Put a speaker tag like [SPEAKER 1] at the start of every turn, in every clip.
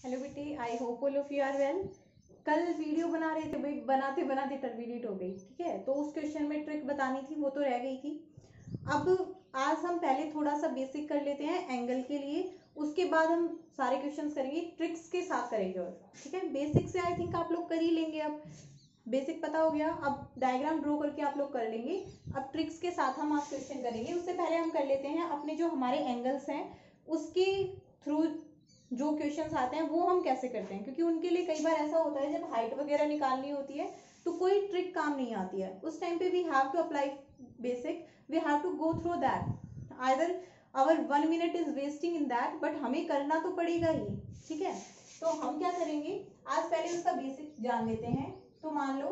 [SPEAKER 1] Hello बेटे, I hope all of you are well. कल video बना रहे थे भाई, बनाते बनाते टर्मिनेट हो गई। ठीक है, तो उस क्वेश्चन में ट्रिक बतानी थी, वो तो रह गई थी। अब आज हम पहले थोड़ा सा बेसिक कर लेते हैं एंगल के लिए, उसके बाद हम सारे क्वेश्चंस करेंगे, ट्रिक्स के साथ करेंगे। और ठीक है, बेसिक से आई थिंक आप लोग कर ही लेंगे। अब बेसिक पता हो गया, अब डायग्राम ड्रॉ करके आप लोग कर लेंगे। अब ट्रिक्स के साथ हम आज क्वेश्चन करेंगे। उससे पहले हम कर लेते हैं अपने जो हमारे एंगल्स हैं उसके थ्रू जो क्वेश्चंस आते हैं वो हम कैसे करते हैं, क्योंकि उनके लिए कई बार ऐसा होता है जब हाइट वगैरह निकालनी होती है तो कोई ट्रिक काम नहीं आती है। उस टाइम पे we have to apply basic, we have to go through that, either our 1 minute is wasting in that, but हमें करना तो पड़ेगा ही। ठीक है, तो हम क्या करेंगे, आज पहले उसका बेसिक जान लेते हैं। तो मान लो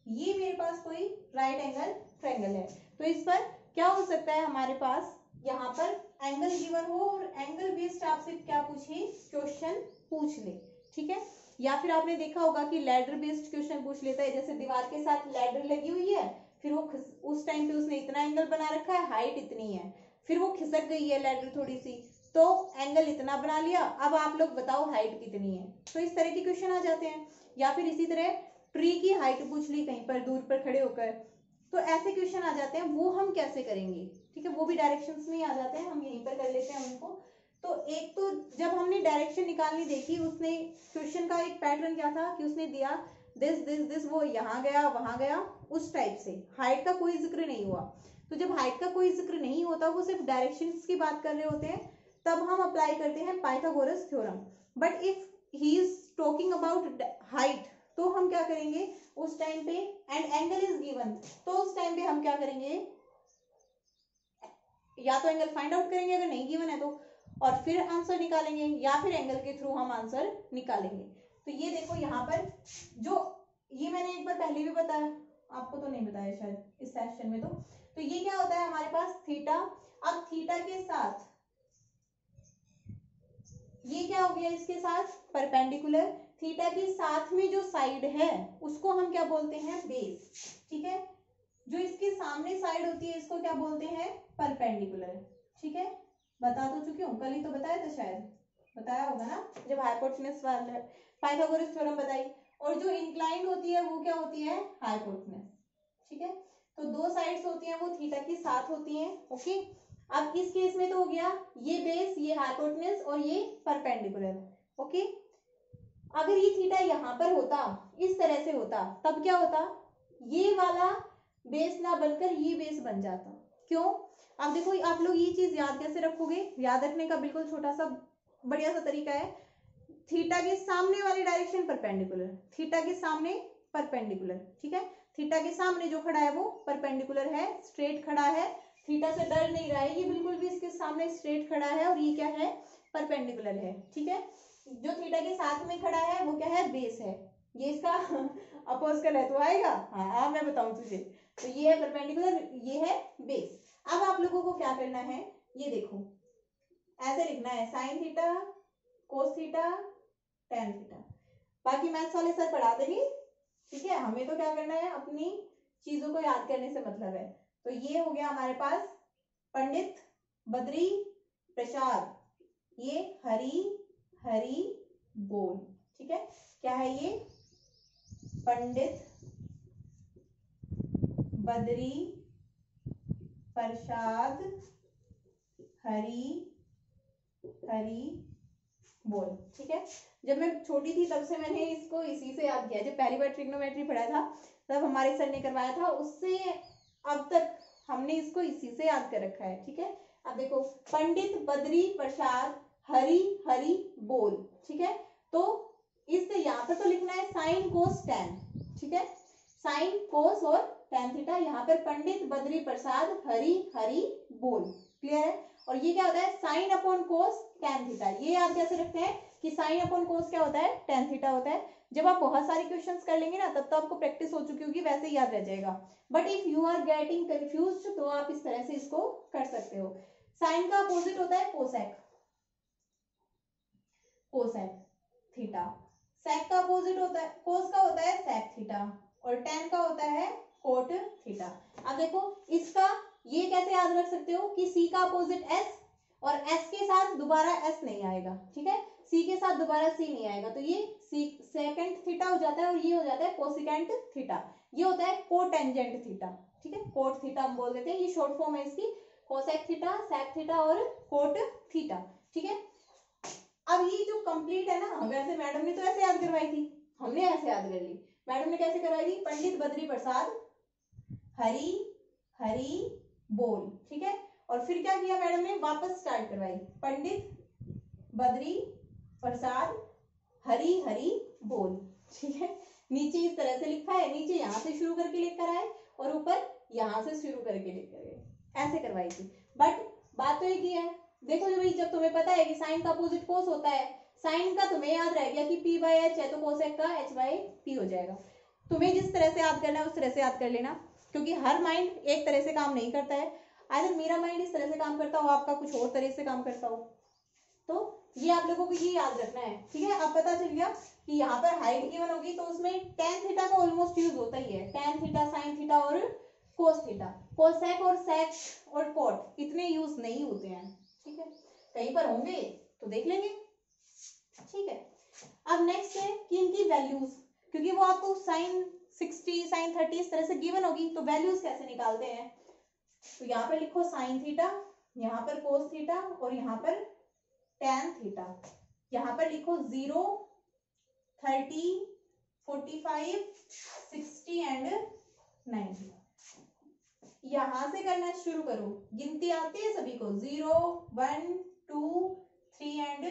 [SPEAKER 1] ये मेरे पास कोई राइट एंगल ट्रायंगल है, तो इस पर क्या हो सकता है, हमारे पास यहाँ पर एंगल गिवन हो और एंगल बेस्ड आपसे क्या पूछे, क्वेश्चन पूछ ले। ठीक है, या फिर आपने देखा होगा कि लैडर बेस्ड क्वेश्चन पूछ लेता है, जैसे दीवार के साथ लैडर लगी हुई है, फिर वो उस टाइम पे उसने इतना एंगल बना रखा है, हाइट इतनी है, फिर वो खिसक गई है लैडर थोड़ी सी, तो एंगल इतना बना लिया, अब आप लोग बताओ हाइट कितनी है। तो इस तरह के क्वेश्चन आ जाते हैं। या फिर इसी तरह ट्री की हाइट पूछ ली कहीं पर दूर पर खड़े होकर, तो ऐसे क्वेश्चन आ जाते हैं। वो हम कैसे करेंगे, ठीक है, वो भी डायरेक्शंस में आ जाते हैं, हम यहीं पर कर लेते हैं उनको। तो एक तो जब हमने डायरेक्शन निकालनी देखी, उसने क्वेश्चन का एक पैटर्न क्या था कि उसने दिया दिस दिस दिस, वो यहाँ गया वहां गया, उस टाइप से हाइट का कोई जिक्र नहीं हुआ। तो जब हाइट का कोई जिक्र नहीं होता, वो सिर्फ डायरेक्शंस की बात कर रहे होते हैं, तब हम अप्लाई करते हैं Pythagoras theorem. But if he is talking about height, तो हम क्या करेंगे उस टाइम पे, एंड एंगल इज गिवन, तो उस टाइम पे हम क्या करेंगे, या तो एंगल फाइंड आउट करेंगे अगर नहीं गिवन है तो, और फिर आंसर निकालेंगे, या फिर एंगल के थ्रू हम आंसर निकालेंगे। तो ये देखो यहाँ पर, जो ये मैंने एक बार पहले भी बताया, आपको तो नहीं बताया शायद इस सेशन में। तो ये क्या होता है हमारे पास थीटा। अब थीटा के साथ ये क्या हो गया, इसके साथ परपेंडिकुलर, थीटा के साथ में जो साइड है उसको हम क्या बोलते हैं, बेस। ठीक है, जो इसके सामने साइड होती है इसको क्या बोलते हैं, परपेंडिकुलर। ठीक है, बता तो चुकी हूँ, कल ही तो बताया था, शायद बताया होगा ना, जब हाइपोटेनस वाला पाइथागोरस थ्योरम बताई। और जो इंक्लाइंड होती है वो क्या होती है, हाइपोटेनस। ठीक है, तो दो साइड्स होती हैं वो थीटा के साथ होती हैं। ओके, अब इस केस में तो हो गया ये बेस, ये हाइपोटेनस और ये परपेंडिकुलर। ओके, अगर ये थीटा यहाँ पर होता, इस तरह से होता, तब क्या होता, ये वाला बेस ना बनकर ये बेस बन जाता। क्यों, अब देखो आप लोग ये चीज याद कैसे रखोगे, याद रखने का बिल्कुल छोटा सा बढ़िया सा तरीका है। थीटा के सामने वाली डायरेक्शन परपेंडिकुलर, थीटा के सामने परपेंडिकुलर। ठीक है, थीटा के सामने जो खड़ा है वो परपेंडिकुलर है, स्ट्रेट खड़ा है, थीटा से डर नहीं रहा है, ये बिल्कुल भी इसके सामने स्ट्रेट खड़ा है, और ये क्या है, परपेंडिकुलर है। ठीक है, जो थीटा के साथ में खड़ा है वो क्या है, बेस है। ये इसका अपोज कर है तो आएगा, हाँ मैं बताऊं तुझे। तो ये है परपेंडिकुलर, ये है बेस। अब आप लोगों को क्या करना है, ये देखो ऐसे लिखना है, sine theta cos theta tan theta, बाकी मैथ्स वाले सर पढ़ा देंगे। ठीक है, हमें तो क्या करना है, अपनी चीजों को याद करने से मतलब है। तो ये हो गया हमारे पास पंडित बद्री प्रसाद, ये हरी हरी बोल। ठीक है, क्या है ये, पंडित बद्री प्रसाद हरी हरी बोल। ठीक है, जब मैं छोटी थी तब से मैंने इसको इसी से याद किया, जब पहली बार ट्रिग्नोमेट्री पढ़ा था तब हमारे सर ने करवाया था, उससे अब तक हमने इसको इसी से याद कर रखा है। ठीक है, अब देखो पंडित बद्री प्रसाद हरी हरी बोल। ठीक है, तो इस यहाँ पर तो लिखना है साइन कोस टेन। ठीक है, साइन कोस और टेन थीटा, यहाँ पर पंडित बद्री प्रसाद हरी हरी बोल। क्लियर है, और ये क्या होता है, साइन अपॉन कोस टेन थीटा। ये याद कैसे रखते हैं कि साइन अपॉन कोस क्या होता है, टेन थीटा होता है। जब आप बहुत सारे क्वेश्चंस कर लेंगे ना, तब तो आपको प्रैक्टिस हो चुकी होगी, वैसे ही याद रह जाएगा। But if you are getting confused, तो आप इस तरह से इसको कर सकते हो। साइन का अपोजिट होता है कोसेक, कोसेक थीटा। सेक का अपोजिट होता है, कोस का होता है सेक थीटा, और टेन का होता है कोट थीटा। अब देखो इसका ये कैसे याद रख सकते हो कि सी का अपोजिट एस, और एस के साथ दोबारा एस नहीं आएगा। ठीक है, सी के साथ बाद दोबारा सी नहीं आएगा, तो ये सेकेंड थीटा हो जाता है और ये हो जाता है कोसिकेंट थीटा। ये होता है कोटेंजेंट थीटा, ठीक है, कोट थीटा हम बोल देते हैं, ये शॉर्ट फॉर्म है इसकी, कोसेक थीटा, सेक थीटा और कोट थीटा, ठीक है। अब ये जो कंप्लीट है ना, वैसे मैडम ने तो ऐसे याद करवाई थी, हमने ऐसे याद कर ली, मैडम ने कैसे करवाई थी, पंडित बद्री प्रसाद हरी हरी बोल, ठीक है। और फिर क्या किया मैडम ने, वापस स्टार्ट करवाई, पंडित बद्री प्रसाद हरी हरी बोल, ठीक है। नीचे इस तरह से लिखा है, नीचे यहां से शुरू करके लेकर आए और ऊपर यहां से शुरू करके लेकर गए, ऐसे करवाई थी। बट बात तो एक ही है, देखो जो भाई, जब तुम्हें पता है कि साइन का अपोजिट कोस होता है, साइन का तुम्हें याद रह गया कि पी बाय एच है, तो कोसेक का एच बाय पी हो जाएगा। तुम्हें जिस तरह से याद करना है उस तरह से याद कर लेना, क्योंकि हर माइंड एक तरह से काम नहीं करता है, अगर मेरा माइंड इस तरह से काम करता हो, आपका कुछ और तरह से काम करता हो, तो ये आप लोगों को ये याद रखना है, ठीक है। अब पता चल गया कि यहाँ पर हाइट गिवन होगी, तो उसमें tan थीटा का ऑलमोस्ट यूज होता ही है, tan थीटा, sin थीटा और cos थीटा। कोसेक और सेक और कॉट इतने यूज नहीं होते हैं, ठीक है, कहीं पर होंगे तो देख लेंगे, ठीक है। अब नेक्स्ट है कि इनकी वैल्यूज, क्योंकि वो आपको sin 60 sin 30 इस तरह से गिवन होगी, तो वैल्यूज कैसे निकालते हैं, तो यहाँ पर लिखो sin थीटा, यहाँ पर cos थीटा और यहाँ पर tan थीटा, यहाँ पर लिखो 0 30 45 60 एंड 90। यहां से करना शुरू करो, गिनती आती है सभी को, 0 1 2 3 एंड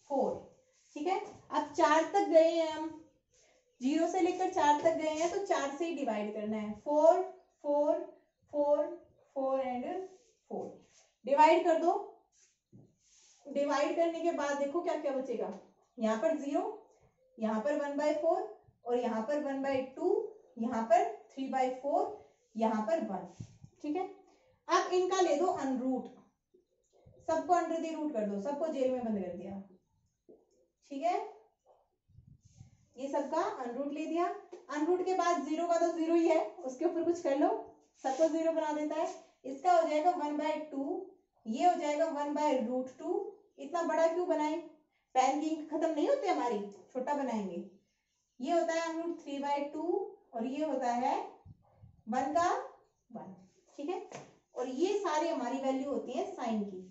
[SPEAKER 1] 4, ठीक है। अब 4 तक गए हैं हम, 0 से लेकर 4 तक गए हैं, तो 4 से ही डिवाइड करना है, 4 4 4 4 एंड 4, डिवाइड कर दो। डिवाइड करने के बाद देखो क्या क्या बचेगा, यहाँ पर 0, यहाँ पर 1/4 और यहाँ पर 1/2, यहाँ पर 3/4, यहाँ पर 1, ठीक है। अब इनका ले दो अनरूट, सबको अंडर द रूट कर दो, सबको जेल में बंद कर दिया, ठीक है। ये सबका अनरूट ले दिया, अनरूट के बाद 0 का तो 0 ही है, उसके ऊपर कुछ कर लो, सबको 0 बना देता है, इसका हो जाएगा 1/2, ये हो जाएगा 1/√2। इतना बड़ा क्यों बनाए, पेन की इंक खत्म नहीं होती हमारी, छोटा बनाएंगे। ये होता है √3/2 और ये होता है 1 का 1, ठीक है। और ये सारी हमारी वैल्यू होती है साइन की,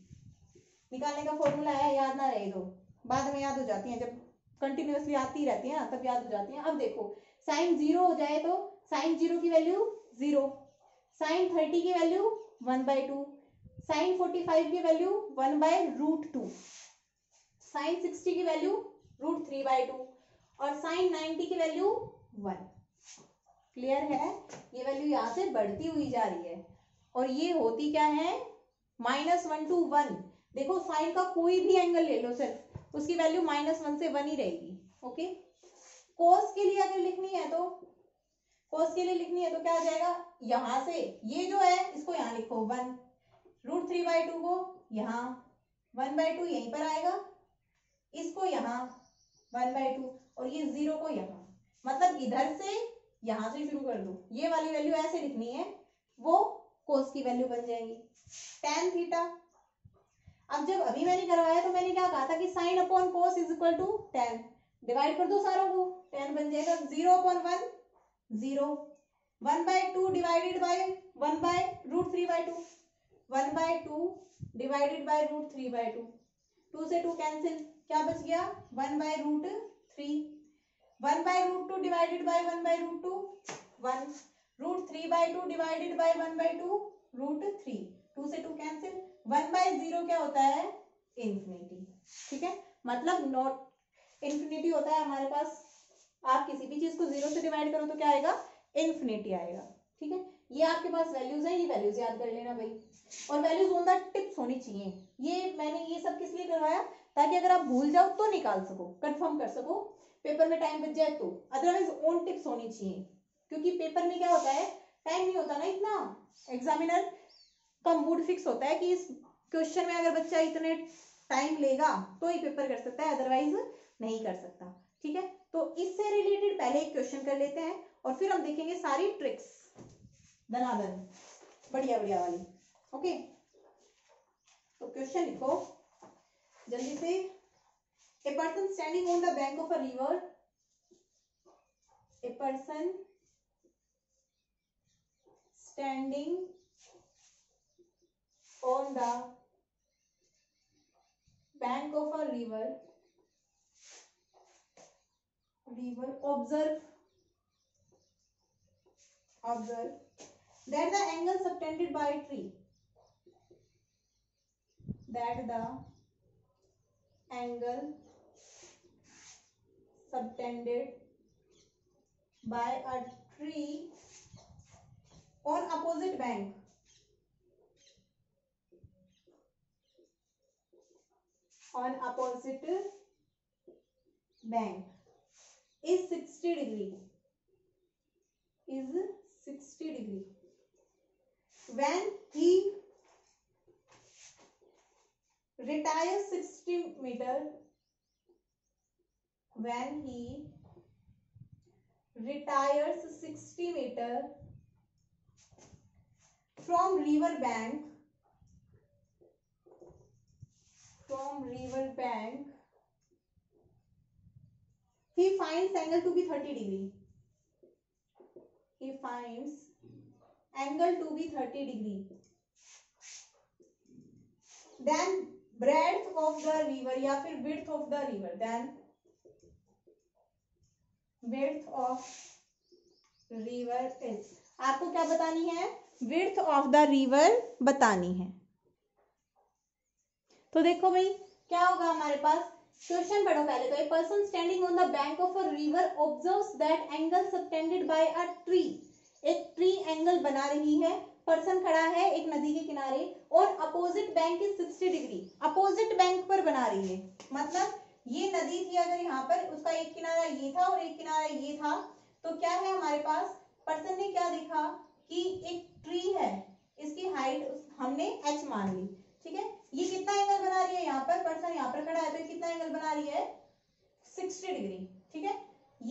[SPEAKER 1] निकालने का फॉर्मूला है, याद ना रहे तो बाद में याद हो जाती है, जब कंटिन्यूअसली आती रहती है ना तब याद हो जाती है। अब देखो साइन 0 हो जाए तो साइन 0 की वैल्यू 0, साइन 30 की वैल्यू 1/2, साइन 45 की वैल्यू 1/√2, साइन 60 की वैल्यू √3/2 और साइन 90 की वैल्यू 1। क्लियर है, ये वैल्यू यहाँ से बढ़ती हुई जा रही है और ये होती क्या है, -1 to 1। देखो साइन का कोई भी एंगल ले लो, सिर्फ उसकी वैल्यू -1 से 1 ही रहेगी, ओके। कोस के लिए अगर लिखनी है तो, कोस के लिए लिखनी है तो क्या आ जाएगा, यहां से ये जो है इसको यहाँ लिखो 1, √3/2 को यहाँ 1/2 यहीं पर आएगा, इसको यहाँ 1/2 और ये 0 को यहाँ, मतलब इधर से यहां से शुरू कर दो, ये वाली वैल्यू ऐसे लिखनी है, वो कोस की वैल्यू बन जाएगी। tan थीटा, अब जब अभी मैंने करवाया तो मैंने क्या कहा था कि sine upon cos is equal to tan, divide कर दो सारों को, tan बन जाएगा 0/1 0, 1/2 डिवाइडेड बाय 1/√3/2, 1/2 डिवाइडेड बाय √3/2, 2 से 2 कैंसिल, क्या बच गया 1/√3, 1/√2 डिवाइडेड बाय 1/√2 1, √3/2 डिवाइडेड बाय 1/2 √3, 2 से 2 कैंसिल, 1/0 क्या होता है इंफिनिटी, ठीक है। मतलब नॉट इंफिनिटी होता है हमारे पास, आप किसी भी चीज को 0 से डिवाइड करो तो क्या आएगा, इंफिनिटी आएगा, ठीक है। ये आपके पास वैल्यूज है, ये वैल्यूज याद कर लेना भाई, और वैल्यूज ऑन द टिप्स होनी चाहिए। ये मैंने ये सब किस लिए करवाया, ताकि अगर आप भूल जाओ तो निकाल सको, कंफर्म कर सको, पेपर में टाइम बच जाए तो, अदरवाइज ऑन टिप्स होनी चाहिए, क्योंकि पेपर में क्या होता है, टाइम नहीं होता ना इतना, एग्जामिनर का मूड फिक्स होता है कि इस क्वेश्चन में अगर बच्चा इतने टाइम लेगा तो ही पेपर कर सकता है, अदरवाइज नहीं कर सकता, ठीक है। तो इससे रिलेटेड पहले एक क्वेश्चन कर लेते हैं और फिर हम देखेंगे सारी ट्रिक्स दनादन बढ़िया बढ़िया वाली, ओके। तो क्वेश्चन लिखो जल्दी से, ए A person standing on the bank of a river. A person standing on the bank of a river. Observe that the angle subtended by a tree. That the angle subtended by a tree on opposite bank is 60 degree. When he retires 60 meter from river bank, he finds angle to be 30 degree. Then breadth of the river या फिर width of the river, then width of river is, आपको क्या बतानी है? width of the river बतानी है. तो देखो भाई क्या होगा हमारे पास, क्वेश्चन पढ़ो पहले तो. A person standing on the bank of a river observes that angle subtended bye a tree. एक ट्री एंगल बना रही है. पर्सन खड़ा है एक नदी के किनारे और opposite bank is 60 degree. Opposite bank पर बना रही है, मतलब ये नदी थी अगर यहाँ पर, उसका एक किनारा ये था और एक किनारा ये था, तो क्या है हमारे पास, पर्सन ने क्या देखा कि एक ट्री है, इसकी हाइट हमने h मान ली. ठीक है, ये कितना एंगल बना रही है यहाँ पर, पर्सन यहाँ पर खड़ा है तो कितना एंगल बना रही है? 60 डिग्री. ठीक है,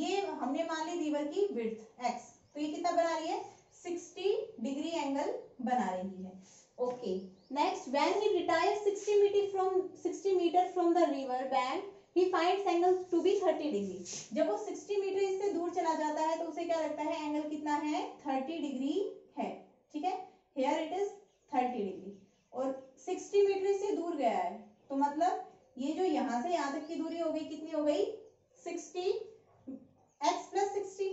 [SPEAKER 1] ये हमने मान ली रिवर की विड्थ x, तो ये कितना बना रही है? 60 डिग्री एंगल बना रही है. Okay, next, when he retires 60 metre from the river bank, he finds angle to be 30 degree. जब वो 60 मीटर इससे दूर चला जाता है तो उसे क्या लगता है, एंगल कितना है? 30 डिग्री है. ठीक है, here it is 30 डिग्री. और 60 मीटर इससे दूर गया है तो मतलब ये जो यहाँ से यहाँ तक की दूरी हो गई, कितनी हो गई? 60 x प्लस 60.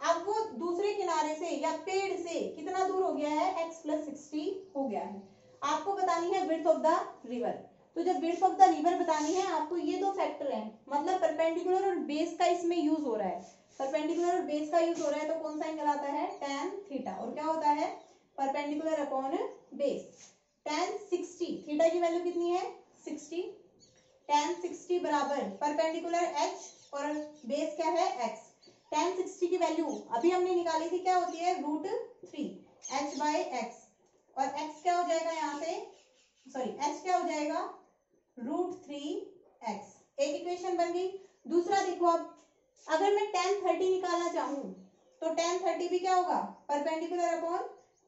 [SPEAKER 1] अब वो दूसरे किनारे से या पेड़ से कितना दूर हो गया है? x प्लस 60 हो गया है. आपको बतानी है विड्थ ऑफ द रिवर. तो जब विड्थ ऑफ द रिवर बतानी है आपको, ये दो फैक्टर हैं, मतलब परपेंडिकुलर और बेस का इसमें यूज हो रहा है. परपेंडिकुलर और बेस का यूज हो रहा है तो कौन सा एंगल आता है? tan theta. और क्या होता है? Perpendicular upon base. tan 60, theta की वैल्यू कितनी है? 60. tan 60 बराबर परपेंडिकुलर h और बेस क्या है? x. tan 60 की वैल्यू अभी हमने निकाली थी, क्या होती है? √3 h बाय x. और x क्या हो जाएगा यहाँ से, सॉरी h क्या हो जाएगा? √3x. एक इक्वेशन बन गई. दूसरा देखो, अब अगर मैं tan 30 निकालना चाहूं तो tan 30 भी क्या होगा? Perpendicular upon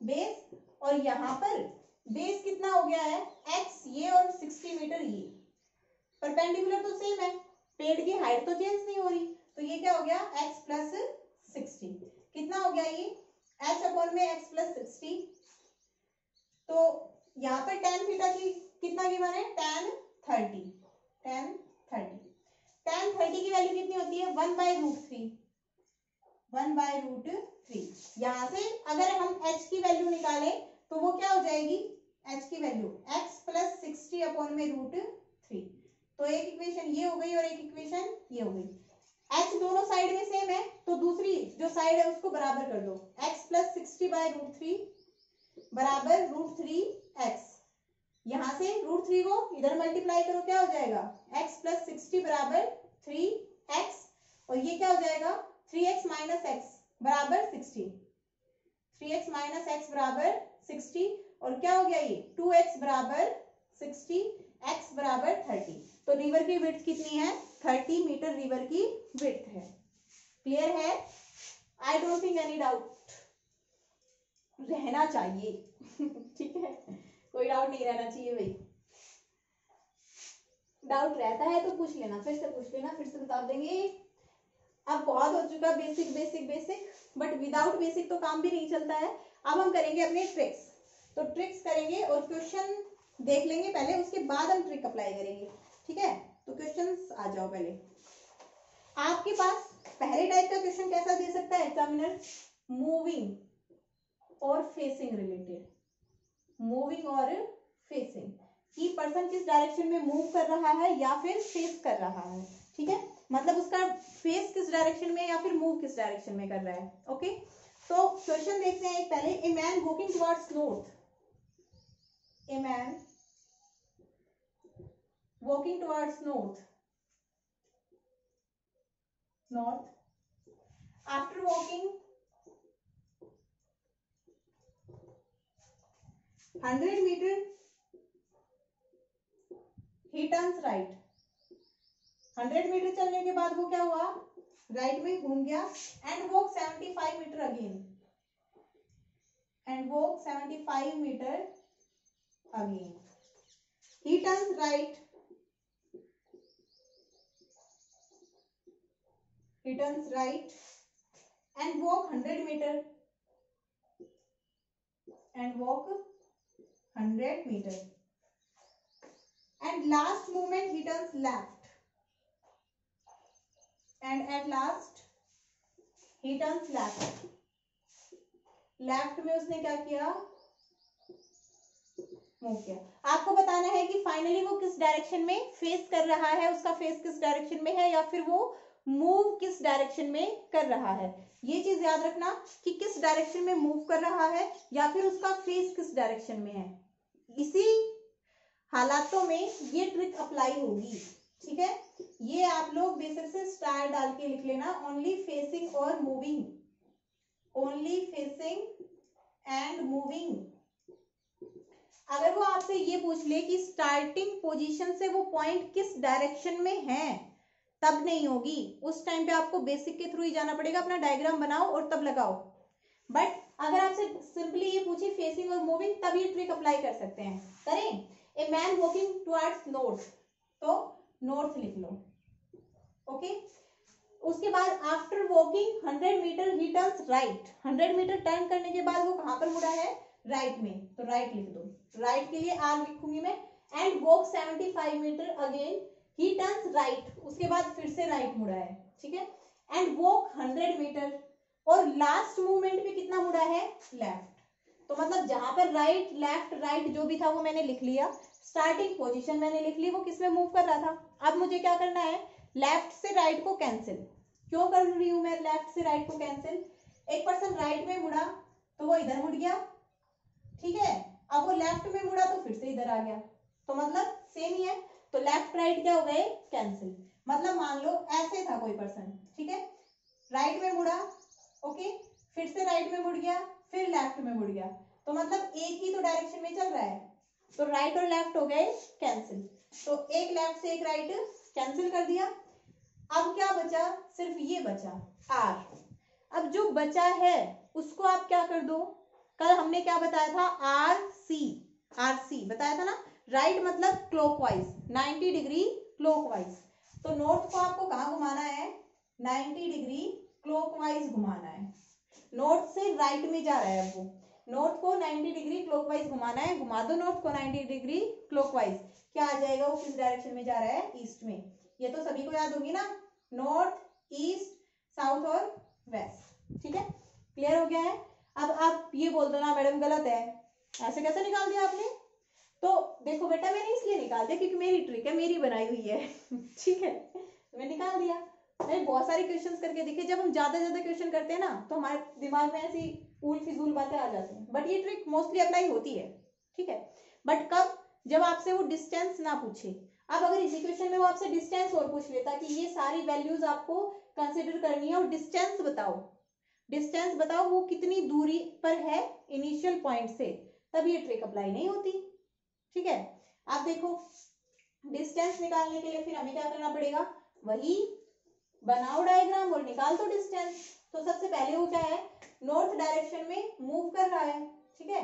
[SPEAKER 1] base. और यहाँ पर बेस कितना हो गया है? x ये और 60 मीटर ये. परपेंडिकुलर तो सेम है, पेड़ की हाइट तो चेंज नहीं हो रही, तो ये क्या हो गया? x plus 60. कितना हो गया ये? h अपॉन में x प्लस 60. तो यहाँ पर tan थीटा की कितना गिवन है? tan 30. tan 30 की वैल्यू कितनी होती है? 1/√3. 1/√3. यहाँ से अगर हम h की वैल्यू निकालें तो वो क्या हो जाएगी? h की वैल्यू x प्लस 60 अपॉन में √3. तो एक इक्वेशन ये हो गई और एक इक्वेशन ये हो गई. h दोनों साइड में सेम है तो दूसरी जो साइड है उसको बराबर कर दो. x प्लस 60/√3 बराबर √3x. यहाँ से √3 को इधर मल्टीप्लाई करो, क्या हो जाएगा? x प्लस 60 बराबर 3x. और ये क्या हो जाएगा? 3x माइनस x बराबर 60. 3x माइनस x बराबर 60. और क्या हो गया ये? 2x बराबर 60, x बराबर 30. तो रिवर की विड्थ कितनी है? 30 मीटर रिवर की विड्थ है. क्लियर है? I don't think any doubt रहना चाहिए. ठीक है, कोई डाउट नहीं रहना चाहिए भाई. डाउट रहता है तो पूछ लेना, फिर से पूछ लेना, फिर से बता देंगे। अब बहुत हो चुका basic basic basic, but without basic तो काम भी नहीं चलता है। अब हम करेंगे अपने ट्रिक्स, तो ट्रिक्स करेंगे और क्वेश्चन देख लेंगे पहले, उसके बाद हम ट्रिक अप्लाई करेंगे, ठीक है। तो क्वेश्चंस आ जाओ पहले। आपके पास पहले टाइप का क्वेश्चन कैसा दे सकता है एग्जामिनर, मूविंग और फेसिंग रिलेटेड, मूविंग और फेसिंग, कि पर्सन किस डायरेक्शन में मूव कर रहा है या फिर फेस कर रहा है, ठीक है, मतलब उसका फेस किस डायरेक्शन में या फिर मूव किस डायरेक्शन में कर रहा है। ओके, तो क्वेश्चन देखते हैं एक पहले। A man walking towards north, a man walking towards north, north, after walking 100 metre he turns right, 100 metre चलने के बाद वो क्या हुआ, राइट में घूम गया, and walk 75 metre again, and walk 75 metre again, he turns right, he turns right and walk 100 meter, and walk 100 meter, and last moment he turns left, and at last he turns left, left में उसने क्या किया, move किया। आपको बताना है कि finally वो किस डायरेक्शन में फेस कर रहा है, उसका फेस किस डायरेक्शन में है, या फिर वो मूव किस डायरेक्शन में कर रहा है। ये चीज याद रखना कि किस डायरेक्शन में मूव कर रहा है या फिर उसका फेस किस डायरेक्शन में है। इसी हालातों में ये ट्रिक अप्लाई होगी, ठीक है। ये आप लोग बेसिक से स्टार डाल के लिख लेना, ओनली फेसिंग और moving, only facing and moving. अगर वो आपसे ये पूछ ले कि स्टार्टिंग पोजीशन से वो पॉइंट किस डायरेक्शन में है, तब नहीं होगी, उस टाइम पे आपको बेसिक के थ्रू ही जाना पड़ेगा, अपना डायग्राम बनाओ और तब लगाओ। बट अगर आपसे सिंपली ये पूछे फेसिंग और मूविंग, तब ये ट्रिक अप्लाई कर सकते हैं। करें, a man walking towards north, तो नॉर्थ लिख लो, ओके। उसके बाद after walking 100 metre he turns right, 100 metre turn करने के बाद वो कहां पर मुड़ा है, राइट में, तो राइट लिख दो, राइट के लिए आर लिखूंगी मैं। And walk 75 metre again he turns right, उसके बाद फिर से राइट मुड़ा है, ठीक है। एंड वॉक 100 मीटर, और लास्ट मूवमेंट पे कितना मुड़ा है, लेफ्ट। तो मतलब जहां पर राइट लेफ्ट राइट जो भी था वो मैंने लिख लिया, स्टार्टिंग पोजीशन मैंने लिख ली, वो किसमें मूव कर रहा था। अब मुझे क्या करना है, लेफ्ट से राइट को कैंसिल। क्यों कर रही हूं मैं लेफ्ट से राइट को कैंसिल, एक पर्सन राइट में मुड़ा तो वो इधर मुड़ गया, ठीक है, अब वो लेफ्ट में मुड़ा तो फिर से इधर आ गया, तो मतलब सेम ही है, तो लेफ्ट राइट क्या हो गए, कैंसिल। मतलब मान लो ऐसे था कोई पर्सन, ठीक है, राइट में मुड़ा, ओके, फिर से राइट में मुड़ गया, फिर लेफ्ट में मुड़ गया, तो मतलब एक ही तो डायरेक्शन में चल रहा है, तो राइट और लेफ्ट हो गए कैंसिल, तो एक लेफ्ट से एक राइट कैंसिल कर दिया। अब क्या बचा, सिर्फ ये बचा आर। अब जो बचा है उसको आप क्या कर दो, कल हमने क्या बताया था, आर सी बताया था ना, राइट मतलब क्लॉकवाइज, 90 डिग्री क्लॉकवाइज, तो नॉर्थ को आपको कहां घुमाना है, 90 डिग्री क्लॉकवाइज घुमाना है। नॉर्थ से राइट में जा रहा है, अब वो नॉर्थ को 90 डिग्री क्लॉकवाइज घुमाना है, घुमा दो नॉर्थ को 90 डिग्री क्लॉकवाइज, क्या आ जाएगा, वो किस डायरेक्शन में जा रहा है, ईस्ट में। ये तो सभी को याद होगी ना, नॉर्थ ईस्ट साउथ और वेस्ट, ठीक है, क्लियर हो गया है। अब आप ये बोल दो ना मैडम गलत है, ऐसे कैसे निकाल दिया आपने, तो देखो बेटा मैंने इसलिए निकाल दिया क्योंकि मेरी ट्रिक है, मेरी बनाई हुई है ठीक है, तो मैं निकाल दिया। मैंने बहुत सारे क्वेश्चंस करके देखे, जब हम ज्यादा क्वेश्चन करते हैं ना तो हमारे दिमाग में ऐसी उल फिजूल बातें आ जाती हैं, बट ये ट्रिक मोस्टली अप्लाई होती है, ठीक है। बट कब, जब आपसे वो डिस्टेंस ना पूछे। अब अगर इसी क्वेश्चन में वो आपसे डिस्टेंस और पूछ लेता कि ये सारी वैल्यूज आपको कंसिडर करनी है और डिस्टेंस बताओ वो कितनी दूरी पर है इनिशियल पॉइंट से, तब ये ट्रिक अप्लाई नहीं होती, ठीक है। आप देखो डिस्टेंस निकालने के लिए फिर हमें क्या करना पड़ेगा, वही बनाओ डायग्राम और निकाल दो डिस्टेंस। तो सबसे पहले वो क्या है, नॉर्थ डायरेक्शन में मूव कर रहा है, ठीक है।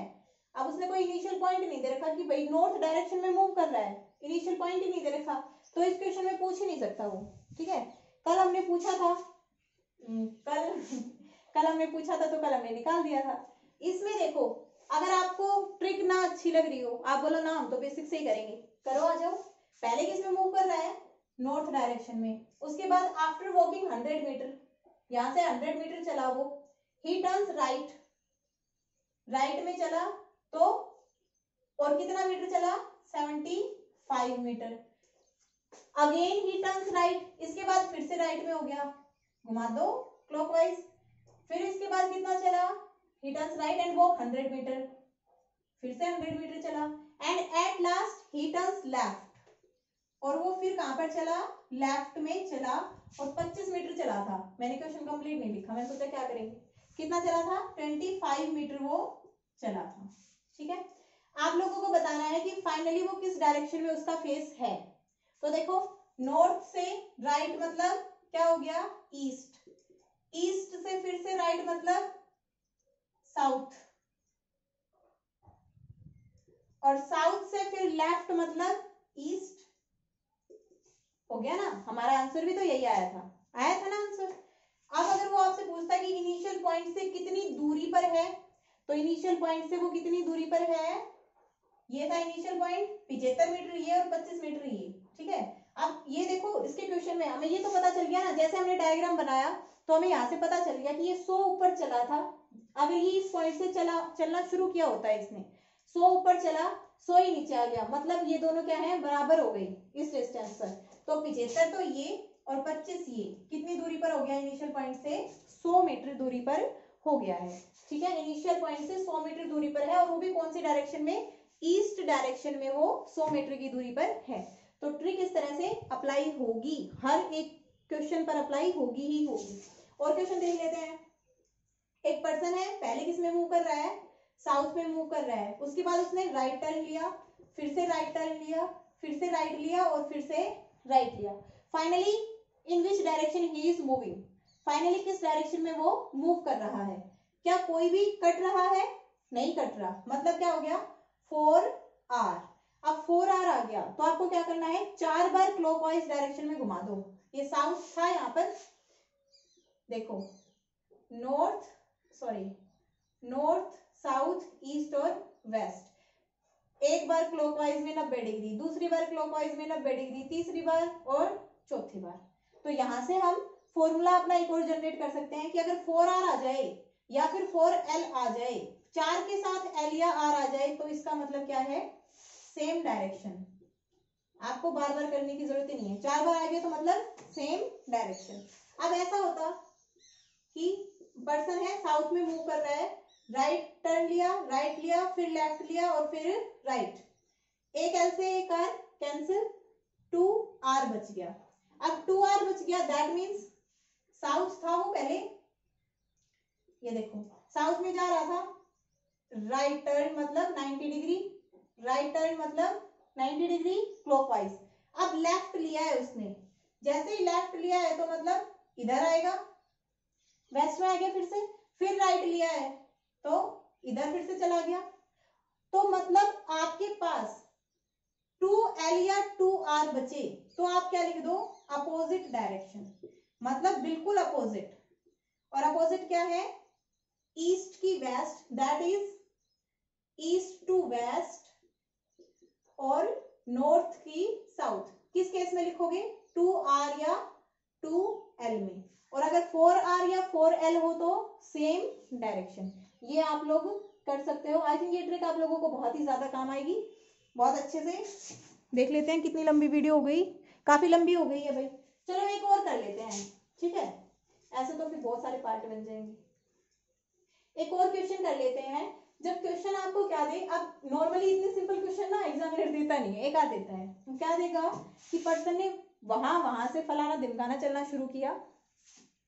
[SPEAKER 1] अब उसने कोई इनिशियल पॉइंट नहीं दे रखा कि भाई नॉर्थ डायरेक्शन में मूव कर रहा है, इनिशियल पॉइंट ही नहीं दे रखा, तो इस क्वेश्चन में पूछ ही नहीं सकता वो, ठीक है। कल हमने पूछा था, कल हमने पूछा था तो कल हमने निकाल दिया था। इसमें देखो, अगर आपको ट्रिक ना अच्छी लग रही हो, आप बोलो ना हम तो बेसिक से ही करेंगे, करो आ जाओ। पहले किस में मूव कर रहा है, नॉर्थ डायरेक्शन में। उसके बाद आफ्टर वॉकिंग 100 मीटर, यहाँ से 100 मीटर चला वो, ही टर्न्स राइट, राइट में चला तो और कितना मीटर चला, 75 metre. Again he turns right, इसके बाद फिर से राइट में हो गया, घुमा दो क्लॉकवाइज। फिर इसके बाद कितना चला, he turns right and walk 100 metre, फिर से 100 मीटर चला and at last he turns left, और वो फिर कहां पर चला, लेफ्ट में चला और 25 मीटर चला था। मैंने क्वेश्चन कंप्लीट नहीं लिखा, मैंने सोचा क्या करेंगे, कितना चला था, 25 मीटर वो चला था, ठीक है। आप लोगों को बताना है कि फाइनली वो किस डायरेक्शन में उसका फेस है। तो देखो, नॉर्थ से राइट मतलब क्या हो गया, ईस्ट, ईस्ट से फिर से राइट मतलब साउथ, और साउथ से फिर लेफ्ट मतलब ईस्ट, हो गया ना। हमारा आंसर भी तो यही आया था ना आंसर। अब अगर वो आपसे पूछता है कि इनिशियल पॉइंट से कितनी दूरी पर है, तो इनिशियल पॉइंट से वो कितनी दूरी पर है, ये था इनिशियल पॉइंट, 75 मीटर ये और 25 मीटर ये, ठीक है। अब ये देखो, इसके क्वेश्चन में हमें ये तो पता चल गया ना, जैसे हमने डायग्राम बनाया तो हमें यहाँ से पता चल गया कि ये 100 ऊपर चला था। अगर ये इस पॉइंट से चलना शुरू किया होता है इसने, 100 ऊपर चला, 100 ही नीचे आ गया, मतलब ये दोनों क्या है, बराबर हो गई इस डिस्टेंस पर। तो 75 तो ये और 25 ये, कितनी दूरी पर हो गया, इनिशियल पॉइंट से 100 मीटर दूरी पर हो गया है, ठीक है। इनिशियल पॉइंट से 100 मीटर दूरी पर है, और वो भी कौन सी डायरेक्शन में, ईस्ट डायरेक्शन में वो 100 मीटर की दूरी पर है। तो ट्रिक इस तरह से अप्लाई होगी, हर एक क्वेश्चन पर अप्लाई होगी ही होगी। और क्वेश्चन देख लेते हैं। एक पर्सन है, पहले किस में मूव कर रहा है, साउथ में मूव कर रहा है, उसके बाद उसने राइट टर्न लिया, फिर से राइट टर्न लिया, फिर से राइट लिया और फिर से राइट लिया। Finally in which direction he is moving, finally किस डायरेक्शन में वो मूव कर रहा है। क्या कोई भी कट रहा है, नहीं कट रहा, मतलब क्या हो गया, 4R। अब 4R आ गया तो आपको क्या करना है, 4 बार क्लॉकवाइज डायरेक्शन में घुमा दो। ये साउथ था, यहाँ पर देखो नॉर्थ साउथ ईस्ट और वेस्ट। एक बार क्लॉकवाइज में 90 डिग्री, दूसरी बार क्लॉकवाइज में 90 डिग्री, तीसरी बार और चौथी बार। तो यहां से हम फॉर्मूला अपना एक और जनरेट कर सकते हैं कि अगर 4R आ जाए या फिर 4L आ जाए, 4 के साथ L या R आ जाए, तो इसका मतलब क्या है, सेम डायरेक्शन। आपको बार बार करने की जरूरत ही नहीं है, 4 बार आ गया तो मतलब सेम डायरेक्शन। अब ऐसा होता कि पर्सन है, साउथ में मूव कर रहा है, राइट टर्न लिया, राइट लिया, फिर लेफ्ट लिया और फिर राइट, एक एल से एक आर कैंसिल, 2R बच गया। अब 2R बच गया, दैट मीन्स साउथ था वो पहले, ये देखो साउथ में जा रहा था, राइट टर्न मतलब 90 डिग्री, राइट टर्न मतलब 90 डिग्री क्लॉकवाइज। अब लेफ्ट लिया है उसने, जैसे ही लेफ्ट लिया है तो मतलब इधर आएगा, वेस्ट में आ गया, फिर राइट लिया है तो इधर फिर से चला गया। तो मतलब आपके पास 2L या 2R बचे तो आप क्या लिख दो, अपोजिट डायरेक्शन, मतलब बिल्कुल अपोजिट। और अपोजिट क्या है, ईस्ट की west, that is east to west, और नॉर्थ की साउथ। किस केस में लिखोगे, 2R या 2L में। और अगर 4R या 4L हो तो सेम डायरेक्शन। ये आप लोग कर सकते हो। आई थिंक ये ट्रिक आप लोगों को बहुत ही ज्यादा काम आएगी। बहुत अच्छे से देख लेते हैं, कितनी लंबी वीडियो हो गई, काफी लंबी हो गई है भाई। चलो एक और कर लेते हैं, ठीक है, ऐसे तो फिर बहुत सारे पार्ट बन जाएंगे। एक और क्वेश्चन कर लेते हैं। जब क्वेश्चन आपको क्या दे, अब नॉर्मली इतने सिंपल क्वेश्चन ना एग्जामिनर देता नहीं है, एक आध देता है। क्या देगा कि पर्सन ने वहां से फलाना ढिमकाना चलना शुरू किया,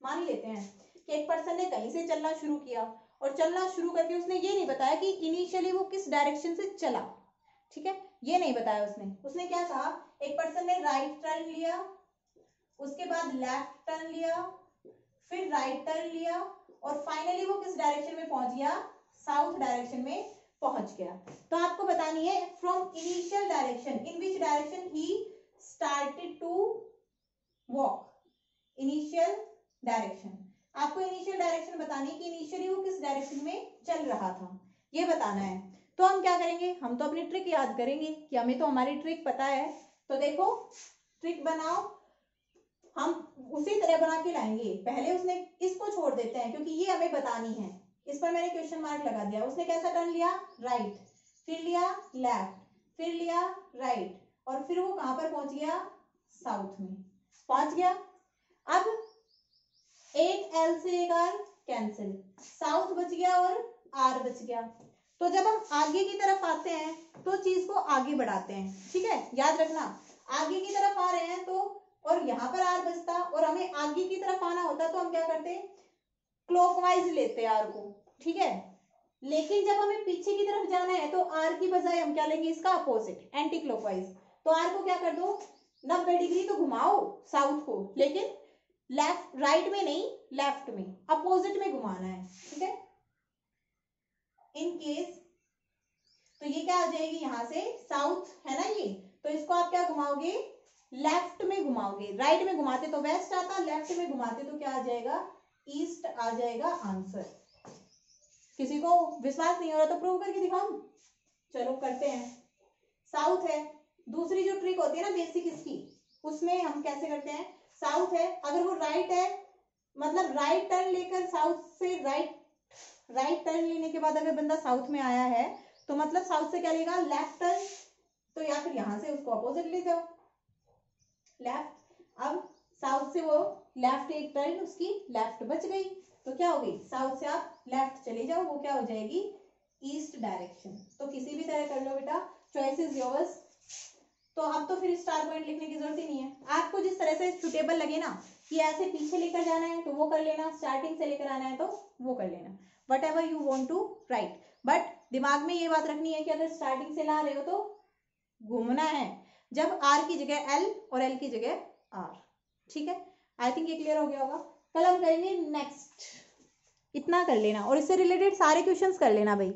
[SPEAKER 1] मान लेते हैं कि एक पर्सन ने कहीं से चलना शुरू किया, और चलना शुरू करके उसने ये नहीं बताया कि इनिशियली वो किस डायरेक्शन से चला, ठीक है, ये नहीं बताया उसने क्या कहा, एक पर्सन ने राइट टर्न लिया, उसके बाद लेफ्ट टर्न लिया, फिर राइट टर्न लिया, और फाइनली वो किस डायरेक्शन में पहुंच गया, साउथ डायरेक्शन में पहुंच गया। तो आपको बतानी है from initial direction in which direction he started to walk. Initial direction, आपको इनिशियल डायरेक्शन बतानी है कि इनिशियली वो किस डायरेक्शन में चल रहा था, ये बताना है। तो हम क्या करेंगे, हम तो अपनी ट्रिक याद करेंगे कि हमें तो हमारी ट्रिक पता है। तो देखो ट्रिक बनाओ, हम उसी तरह बना के लाएंगे। पहले उसने इसको छोड़ देते हैं क्योंकि ये हमें बतानी है। इस पर मैंने क्वेश्चन मार्क लगा दिया। उसने कैसा टर्न लिया, राइट, फिर लिया लेफ्ट, फिर लिया राइट, और फिर वो कहां पर पहुंच गया, साउथ में पहुंच गया। अब 8L से एक R कैंसिल, साउथ बच गया और R बच गया। तो जब हम आगे की तरफ आते हैं तो चीज को आगे बढ़ाते हैं, ठीक है, याद रखना। आगे की तरफ आ रहे हैं तो, और यहाँ पर R बचता और हमें आगे की तरफ आना होता तो हम क्या करते, क्लॉकवाइज लेते R को, ठीक है। लेकिन जब हमें पीछे की तरफ जाना है तो R की बजाय हम क्या लेंगे, इसका अपोजिट, एंटी क्लॉकवाइज। तो R को क्या कर दो, 90 डिग्री तो घुमाओ साउथ को, लेकिन लेफ्ट राइट में नहीं, लेफ्ट में, अपोजिट में घुमाना है, ठीक है। इन केस तो ये क्या आ जाएगी, यहां से साउथ है ना ये, तो इसको आप क्या घुमाओगे, लेफ्ट में घुमाओगे। राइट में घुमाते तो वेस्ट आता, लेफ्ट में घुमाते तो क्या आ जाएगा, ईस्ट आ जाएगा आंसर। किसी को विश्वास नहीं हो रहा तो प्रूव करके दिखाऊं, चलो करते हैं। साउथ है, दूसरी जो ट्रिक होती है ना बेसिक इसकी, उसमें हम कैसे करते हैं, साउथ है, अगर वो राइट है, मतलब राइट टर्न लेकर साउथ से राइट टर्न लेने के बाद अगर बंदा साउथ में आया है तो मतलब साउथ से क्या लेगा, लेफ्ट टर्न, तो या फिर यहां से उसको अपोजिट ले जाओ, लेफ्ट। अब साउथ से वो लेफ्ट एक टर्न, उसकी लेफ्ट बच गई, तो क्या हो गई, साउथ से आप लेफ्ट चले जाओ, वो क्या हो जाएगी, ईस्ट डायरेक्शन। तो किसी भी तरह कर लो बेटा, चॉइस इज योर्स। तो अब तो फिर स्टार पॉइंट लिखने की जरूरत ही नहीं है। आपको जिस तरह से सुटेबल लगे ना, कि ऐसे पीछे लेकर जाना है तो वो कर लेना, स्टार्टिंग से लेकर आना है तो वो कर लेना, whatever you want to write. But दिमाग में ये बात रखनी है कि अगर स्टार्टिंग से ला रहे हो तो घूमना है, जब R की जगह L और L की जगह R, ठीक है। आई थिंक ये क्लियर हो गया होगा। कल हम करेंगे नेक्स्ट, इतना कर लेना और इससे रिलेटेड सारे क्वेश्चंस कर लेना भाई।